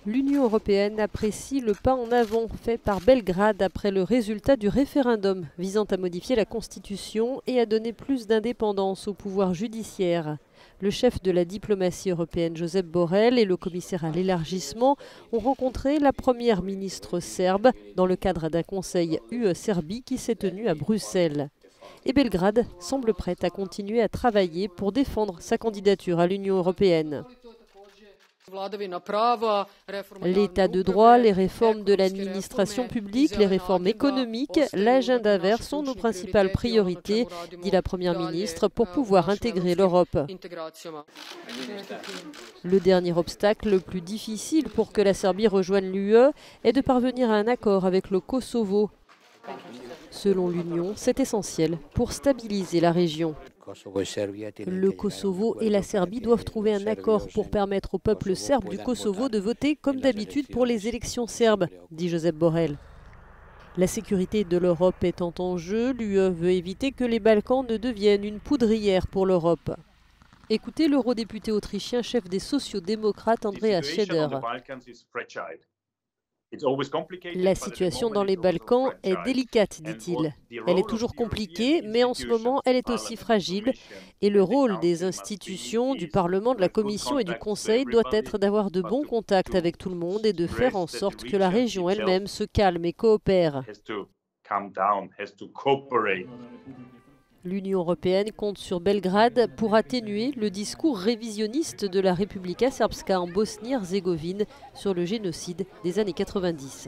L'Union européenne apprécie le pas en avant fait par Belgrade après le résultat du référendum visant à modifier la Constitution et à donner plus d'indépendance au pouvoir judiciaire. Le chef de la diplomatie européenne, Josep Borrell, et le commissaire à l'élargissement ont rencontré la première ministre serbe dans le cadre d'un conseil UE-Serbie qui s'est tenu à Bruxelles. Et Belgrade semble prête à continuer à travailler pour défendre sa candidature à l'Union européenne. L'état de droit, les réformes de l'administration publique, les réformes économiques, l'agenda vert sont nos principales priorités, dit la Première ministre, pour pouvoir intégrer l'Europe. Le dernier obstacle le plus difficile pour que la Serbie rejoigne l'UE est de parvenir à un accord avec le Kosovo. Selon l'Union, c'est essentiel pour stabiliser la région. Le Kosovo et la Serbie doivent trouver un accord pour permettre au peuple serbe du Kosovo de voter comme d'habitude pour les élections serbes, dit Josep Borrell. La sécurité de l'Europe étant en jeu, l'UE veut éviter que les Balkans ne deviennent une poudrière pour l'Europe. Écoutez l'eurodéputé autrichien chef des sociaux-démocrates Andreas Schaeder. La situation dans les Balkans est délicate, dit-il. Elle est toujours compliquée, mais en ce moment, elle est aussi fragile. Et le rôle des institutions, du Parlement, de la Commission et du Conseil doit être d'avoir de bons contacts avec tout le monde et de faire en sorte que la région elle-même se calme et coopère. L'Union européenne compte sur Belgrade pour atténuer le discours révisionniste de la Republika Srpska en Bosnie-Herzégovine sur le génocide des années 90.